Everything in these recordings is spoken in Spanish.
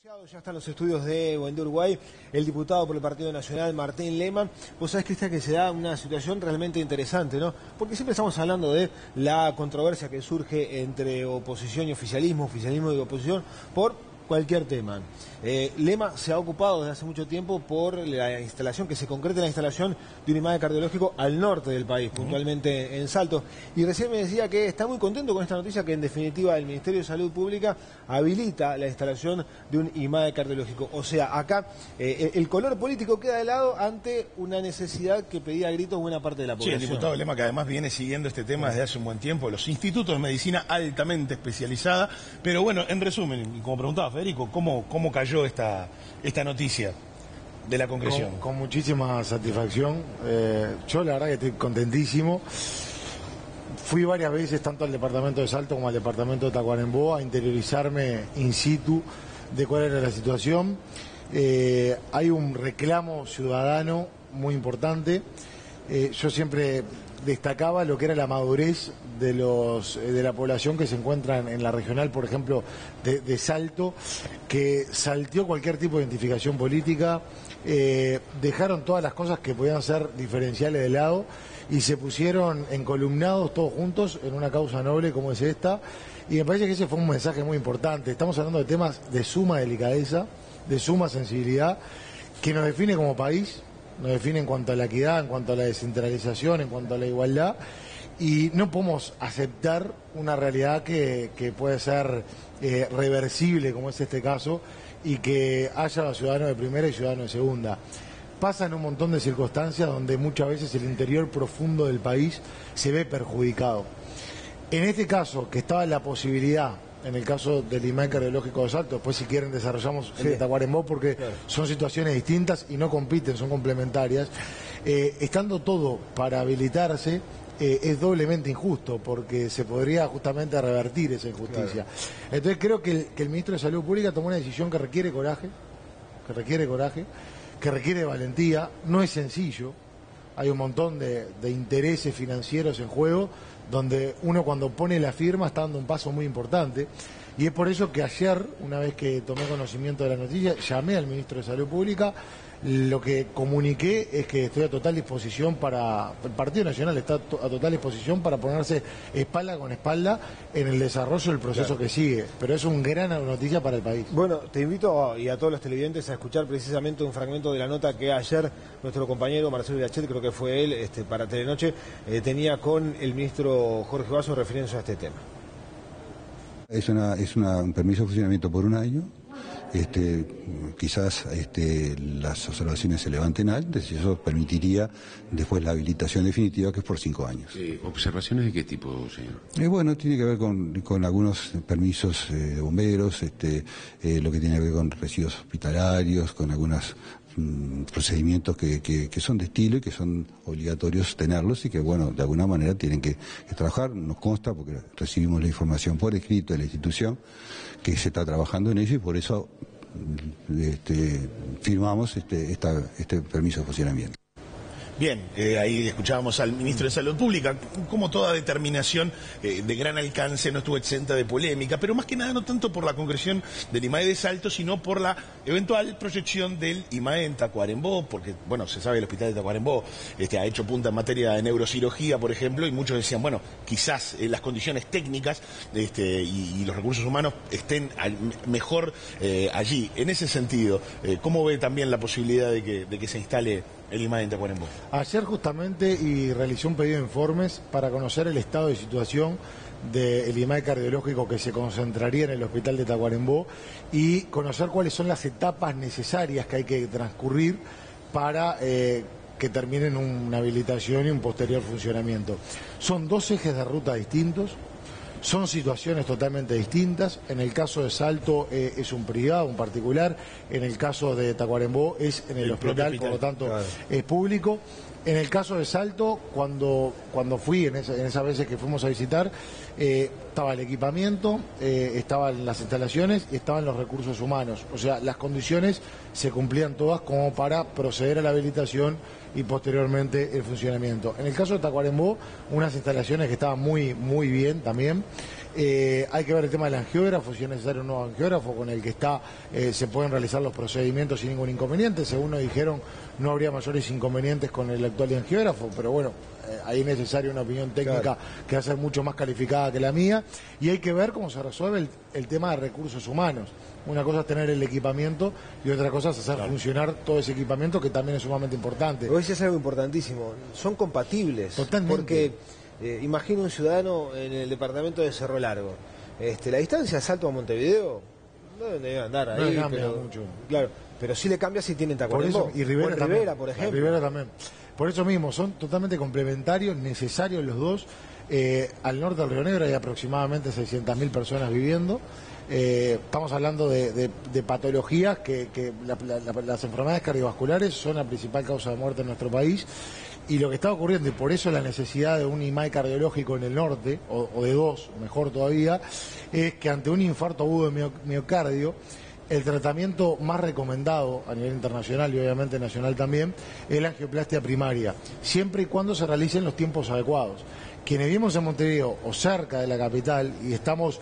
Ya están los estudios de Buendía Uruguay, el diputado por el Partido Nacional, Martín Lehmann. Vos sabés, Cristian, que se da una situación realmente interesante, ¿no? Porque siempre estamos hablando de la controversia que surge entre oposición y oficialismo, oficialismo y oposición, por cualquier tema. Lehmann se ha ocupado desde hace mucho tiempo por la instalación, que se concrete la instalación de un IMAE cardiológico al norte del país, puntualmente en Salto. Y recién me decía que está muy contento con esta noticia, que en definitiva el Ministerio de Salud Pública habilita la instalación de un IMAE cardiológico. O sea, acá el color político queda de lado ante una necesidad que pedía a gritos buena parte de la población. Sí, el diputado Lehmann, que además viene siguiendo este tema desde hace un buen tiempo, los institutos de medicina altamente especializada. Pero bueno, en resumen, y como preguntaba Federico, ¿cómo cayó esta noticia de la concreción? Con muchísima satisfacción. Yo la verdad que estoy contentísimo. Fui varias veces tanto al departamento de Salto como al departamento de Tacuarembó a interiorizarme in situ de cuál era la situación. Hay un reclamo ciudadano muy importante. Yo siempre destacaba lo que era la madurez de la población que se encuentra en la regional, por ejemplo, de Salto, que salteó cualquier tipo de identificación política, dejaron todas las cosas que podían ser diferenciales de lado y se pusieron encolumnados todos juntos en una causa noble como es esta. Y me parece que ese fue un mensaje muy importante. Estamos hablando de temas de suma delicadeza, de suma sensibilidad, que nos define como país, nos define en cuanto a la equidad, en cuanto a la descentralización, en cuanto a la igualdad, y no podemos aceptar una realidad que puede ser reversible, como es este caso, y que haya ciudadanos de primera y ciudadanos de segunda. Pasan un montón de circunstancias donde muchas veces el interior profundo del país se ve perjudicado. En este caso, que estaba la posibilidad, en el caso del IMAE cardiológico de Salto, después si quieren desarrollamos el de Tacuarembó, porque son situaciones distintas y no compiten, son complementarias. Estando todo para habilitarse, es doblemente injusto, porque se podría justamente revertir esa injusticia. Entonces creo que el ministro de Salud Pública tomó una decisión que requiere coraje, que requiere valentía. No es sencillo, hay un montón de intereses financieros en juego, donde uno cuando pone la firma está dando un paso muy importante. Y es por eso que ayer, una vez que tomé conocimiento de la noticia, llamé al ministro de Salud Pública. Lo que comuniqué es que estoy a total disposición el Partido Nacional está a total disposición para ponerse espalda con espalda en el desarrollo del proceso que sigue. Pero es una gran noticia para el país. Bueno, te invito y a todos los televidentes a escuchar precisamente un fragmento de la nota que ayer nuestro compañero Marcelo Irachet, creo que fue él, para Telenoche, tenía con el ministro Jorge Basso refiriéndose a este tema. Es un permiso de funcionamiento por un año. Quizás las observaciones se levanten antes y eso permitiría después la habilitación definitiva, que es por 5 años. ¿Observaciones de qué tipo, señor? Bueno, tiene que ver con algunos permisos de bomberos, lo que tiene que ver con residuos hospitalarios, con algunos procedimientos que son de estilo y que son obligatorios tenerlos y que, bueno, de alguna manera tienen que trabajar. Nos consta, porque recibimos la información por escrito de la institución, que se está trabajando en ello y por eso firmamos este permiso de funcionamiento. Bien, ahí escuchábamos al ministro de Salud Pública. Como toda determinación de gran alcance, no estuvo exenta de polémica, pero más que nada no tanto por la concreción del IMAE de Salto, sino por la eventual proyección del IMAE en Tacuarembó, porque, bueno, se sabe, el hospital de Tacuarembó ha hecho punta en materia de neurocirugía, por ejemplo, y muchos decían, bueno, quizás las condiciones técnicas y los recursos humanos estén mejor allí. En ese sentido, ¿cómo ve también la posibilidad de que se instale el IMAE en Tacuarembó? Ayer justamente realicé un pedido de informes para conocer el estado de situación del IMAE cardiológico que se concentraría en el hospital de Tacuarembó y conocer cuáles son las etapas necesarias que hay que transcurrir para que terminen una habilitación y un posterior funcionamiento. Son 2 ejes de ruta distintos. Son situaciones totalmente distintas. En el caso de Salto es un privado, un particular. En el caso de Tacuarembó es en el hospital, por lo tanto es público. En el caso de Salto, cuando fui, en esas veces que fuimos a visitar, estaba el equipamiento, estaban las instalaciones y estaban los recursos humanos. O sea, las condiciones se cumplían todas como para proceder a la habilitación y posteriormente el funcionamiento. En el caso de Tacuarembó, unas instalaciones que estaban muy bien también, Hay que ver el tema del angiógrafo, si es necesario un nuevo angiógrafo con el que está, se pueden realizar los procedimientos sin ningún inconveniente. Según nos dijeron, no habría mayores inconvenientes con el actual angiógrafo, pero bueno, ahí es necesaria una opinión técnica que va a ser mucho más calificada que la mía, y hay que ver cómo se resuelve el tema de recursos humanos. Una cosa es tener el equipamiento y otra cosa es hacer funcionar todo ese equipamiento, que también es sumamente importante. Hoy es algo importantísimo, son compatibles. Totalmente. Porque imagino un ciudadano en el departamento de Cerro Largo. La distancia de Salto a Montevideo no debe andar ahí, no cambia pero, mucho. Claro, pero sí le cambia si tienen Tacuarembó. Y Rivera también. Por ejemplo. Rivera también. Por eso mismo, son totalmente complementarios, necesarios los dos. Al norte del Río Negro hay aproximadamente 600.000 personas viviendo. Estamos hablando de patologías que las enfermedades cardiovasculares son la principal causa de muerte en nuestro país, y lo que está ocurriendo, y por eso la necesidad de un IMAE cardiológico en el norte, o de dos, mejor todavía, es que ante un infarto agudo de miocardio, el tratamiento más recomendado a nivel internacional y obviamente nacional también es la angioplastia primaria, siempre y cuando se realicen los tiempos adecuados. Quienes vivimos en Montevideo o cerca de la capital y estamos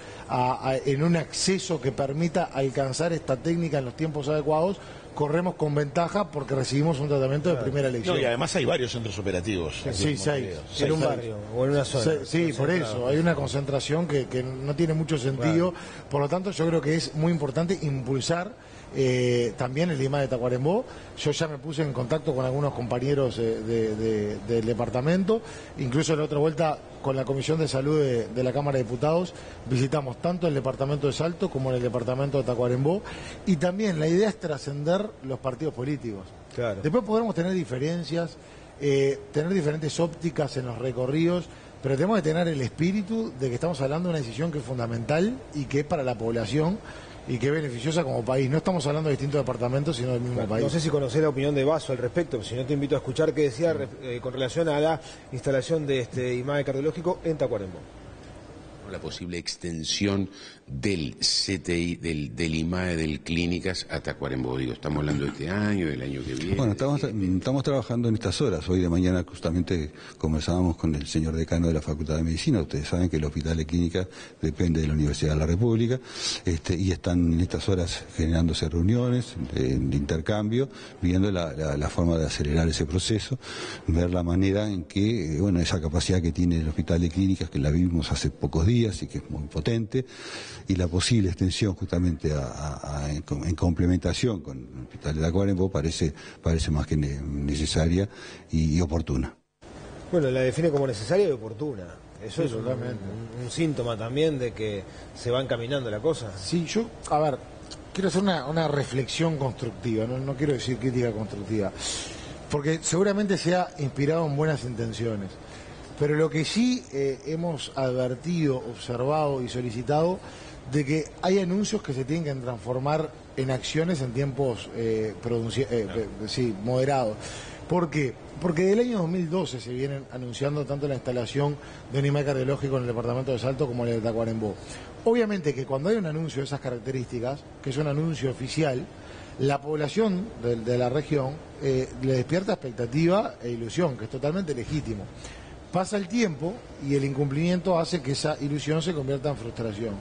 en un acceso que permita alcanzar esta técnica en los tiempos adecuados, corremos con ventaja porque recibimos un tratamiento de primera elección. No, y además hay varios centros operativos. Sí, 6. En un barrio o en una zona. Sí, por eso. Hay una concentración que no tiene mucho sentido. Claro. Por lo tanto, yo creo que es muy importante impulsar también el IMAE de Tacuarembó. Yo ya me puse en contacto con algunos compañeros del departamento, incluso la otra vuelta con la Comisión de Salud de la Cámara de Diputados visitamos tanto el departamento de Salto como el departamento de Tacuarembó, y también la idea es trascender los partidos políticos. Claro. Después podremos tener diferencias, tener diferentes ópticas en los recorridos, pero tenemos que tener el espíritu de que estamos hablando de una decisión que es fundamental y que es para la población y que es beneficiosa como país. No estamos hablando de distintos departamentos, sino del mismo país. No sé si conocés la opinión de Basso al respecto, si no te invito a escuchar qué decía con relación a la instalación de este IMAE cardiológico en Tacuarembó. La posible extensión del CTI, del IMAE, del Clínicas a Tacuarembó. Digo, estamos hablando de este año, del año que viene. Bueno, estamos trabajando en estas horas. Hoy de mañana justamente conversábamos con el señor decano de la Facultad de Medicina. Ustedes saben que el Hospital de Clínicas depende de la Universidad de la República, y están en estas horas generándose reuniones de intercambio, viendo la forma de acelerar ese proceso, ver la manera en que, bueno, esa capacidad que tiene el Hospital de Clínicas, que la vimos hace pocos días y que es muy potente, y la posible extensión justamente en complementación con el Hospital de Tacuarembó parece más que necesaria y oportuna. Bueno, la define como necesaria y oportuna. Eso sí, es un síntoma también de que se va encaminando la cosa. Sí, yo, quiero hacer una reflexión constructiva, no quiero decir crítica constructiva, porque seguramente se ha inspirado en buenas intenciones. Pero lo que sí hemos advertido, observado y solicitado, de que hay anuncios que se tienen que transformar en acciones en tiempos moderados. ¿Por qué? Porque del año 2012 se vienen anunciando tanto la instalación de un IMAE cardiológico en el departamento de Salto como en el de Tacuarembó. Obviamente que cuando hay un anuncio de esas características, que es un anuncio oficial, la población de la región le despierta expectativa e ilusión, que es totalmente legítimo. Pasa el tiempo y el incumplimiento hace que esa ilusión se convierta en frustración.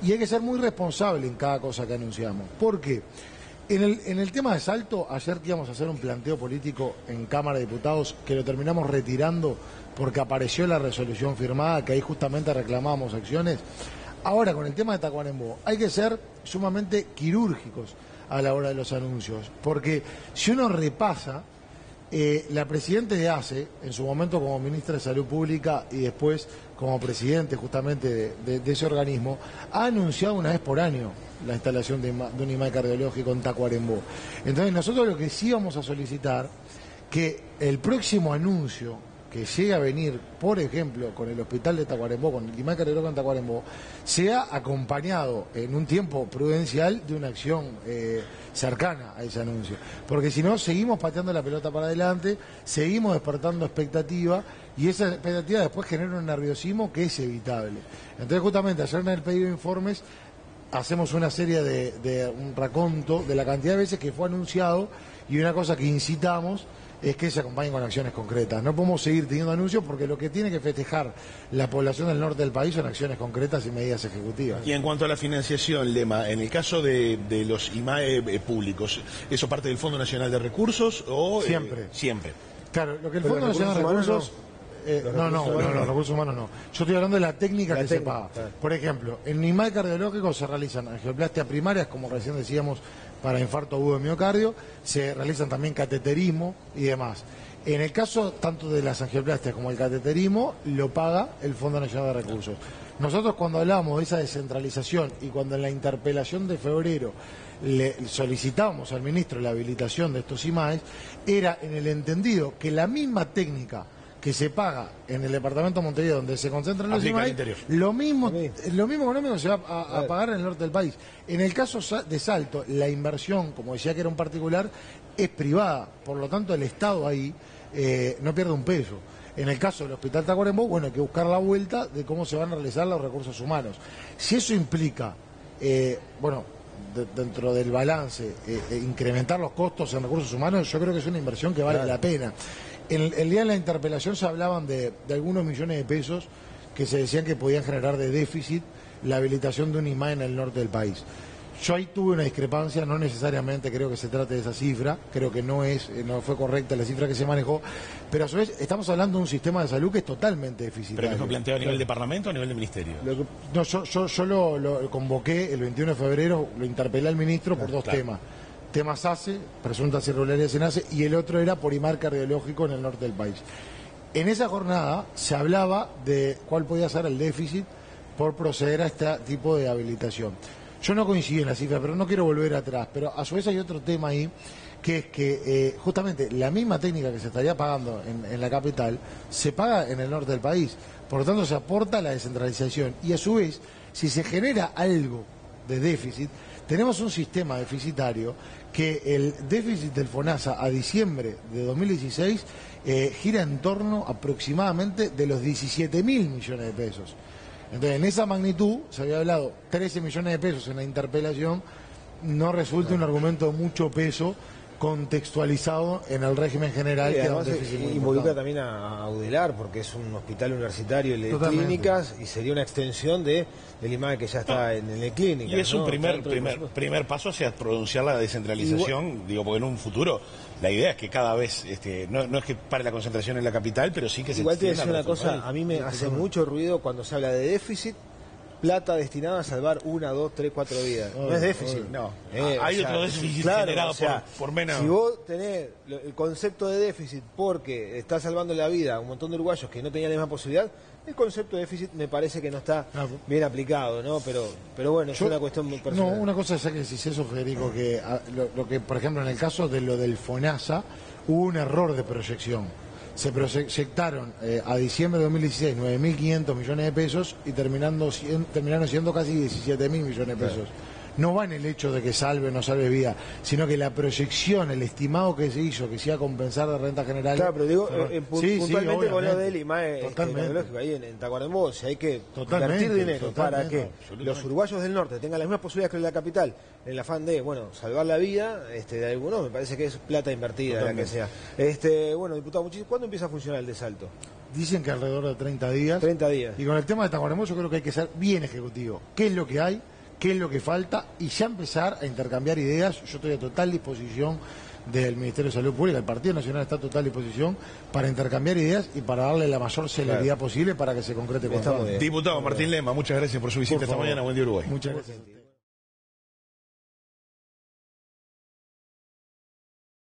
Y hay que ser muy responsable en cada cosa que anunciamos. ¿Por qué? En el tema de Salto, ayer que íbamos a hacer un planteo político en Cámara de Diputados, que lo terminamos retirando porque apareció la resolución firmada, que ahí justamente reclamábamos acciones. Ahora, con el tema de Tacuarembó, hay que ser sumamente quirúrgicos a la hora de los anuncios, porque si uno repasa, la presidenta de ACE, en su momento como ministra de Salud Pública y después como presidente justamente de ese organismo, ha anunciado una vez por año la instalación de un IMAE cardiológico en Tacuarembó. Entonces nosotros lo que sí vamos a solicitar, que el próximo anuncio que llegue a venir, por ejemplo, con el hospital de Tacuarembó, con el IMAE cardiológico en Tacuarembó, sea acompañado en un tiempo prudencial de una acción cercana a ese anuncio. Porque si no, seguimos pateando la pelota para adelante, seguimos despertando expectativa, y esa expectativa después genera un nerviosismo que es evitable. Entonces, justamente, ayer en el pedido de informes hacemos una serie de un raconto de la cantidad de veces que fue anunciado, y una cosa que incitamos es que se acompañen con acciones concretas. No podemos seguir teniendo anuncios porque lo que tiene que festejar la población del norte del país son acciones concretas y medidas ejecutivas. Y en cuanto a la financiación, Lema, en el caso de los IMAE públicos, ¿eso parte del Fondo Nacional de Recursos o...? Siempre. Siempre. Claro, lo que el Fondo Nacional de Recursos... los recursos humanos no. Yo estoy hablando de la técnica que se paga. Claro. Por ejemplo, en IMAE cardiológico se realizan angioplastias primarias, como recién decíamos, para infarto agudo de miocardio, se realizan también cateterismo y demás. En el caso tanto de las angioplastias como el cateterismo, lo paga el Fondo Nacional de Recursos. Nosotros cuando hablamos de esa descentralización y cuando en la interpelación de febrero le solicitábamos al ministro la habilitación de estos IMAES, era en el entendido que la misma técnica que se paga en el departamento de Montevideo, donde se concentran los IMAES, lo mismo económico se va a pagar en el norte del país. En el caso de Salto, la inversión, como decía que era un particular, es privada, por lo tanto el Estado ahí no pierde un peso. En el caso del Hospital Tacuarembó, bueno, hay que buscar la vuelta de cómo se van a realizar los recursos humanos. Si eso implica, dentro del balance, incrementar los costos en recursos humanos, yo creo que es una inversión que vale la pena. El día de la interpelación se hablaban de algunos millones de pesos que se decían que podían generar de déficit la habilitación de un IMAE en el norte del país. Yo ahí tuve una discrepancia, no necesariamente creo que se trate de esa cifra, creo que no fue correcta la cifra que se manejó, pero a su vez estamos hablando de un sistema de salud que es totalmente deficitario. ¿Pero que fue planteado a nivel de Parlamento o a nivel de Ministerio? Yo lo convoqué el 21 de febrero, lo interpelé al ministro por dos temas. Temas ACE, presuntas irregularidades en ACE, y el otro era por IMAR cardiológico en el norte del país. En esa jornada se hablaba de cuál podía ser el déficit por proceder a este tipo de habilitación. Yo no coincidí en la cifra, pero no quiero volver atrás. Pero a su vez hay otro tema ahí, que es que justamente la misma técnica que se estaría pagando en la capital, se paga en el norte del país. Por lo tanto, se aporta a la descentralización. Y a su vez, si se genera algo de déficit, tenemos un sistema deficitario que el déficit del FONASA a diciembre de 2016 gira en torno aproximadamente de los 17.000 millones de pesos. Entonces, en esa magnitud, se había hablado 13 millones de pesos en la interpelación, no resulta un argumento de mucho peso contextualizado en el régimen general. Sí, que además involucra también a UDELAR, porque es un hospital universitario de clínicas y sería una extensión del IMAE que ya está en el clínica. Y es un primer paso hacia pronunciar la descentralización, porque en un futuro la idea es que cada vez, no es que pare la concentración en la capital, pero sí que se... Igual te voy a decir una cosa, a mí me hace mucho ruido cuando se habla de déficit, plata destinada a salvar 1, 2, 3, 4 vidas. No es déficit, no. Hay otro déficit generado por menos. Si vos tenés el concepto de déficit porque está salvando la vida a un montón de uruguayos que no tenían la misma posibilidad, el concepto de déficit me parece que no está bien aplicado, ¿no? Pero bueno, es una cuestión muy personal. No, una cosa es que decís eso, Federico, que lo que, por ejemplo, en el caso de lo del FONASA, hubo un error de proyección. Se proyectaron a diciembre de 2016 9.500 millones de pesos y terminaron siendo casi 17.000 millones de pesos. No va en el hecho de que salve o no salve vida, sino que la proyección, el estimado que se hizo, que se iba a compensar de renta general. Claro, pero digo, puntualmente con lo del IMAE tecnológico ahí en Tacuarembó, si hay que invertir dinero para que los uruguayos del norte tengan las mismas posibilidades que en la capital, en el afán de, salvar la vida de algunos, me parece que es plata invertida, la que sea. Diputado, ¿cuándo empieza a funcionar el de Salto? Dicen que alrededor de 30 días. 30 días. Y con el tema de Tacuarembó yo creo que hay que ser bien ejecutivo. ¿Qué es lo que hay? ¿Qué es lo que falta? Y ya empezar a intercambiar ideas. Yo estoy a total disposición del Ministerio de Salud Pública, el Partido Nacional está a total disposición para intercambiar ideas y para darle la mayor celeridad posible para que se concrete. Diputado Martín Lema, muchas gracias por su visita esta mañana. Buen día, Uruguay. Muchas gracias.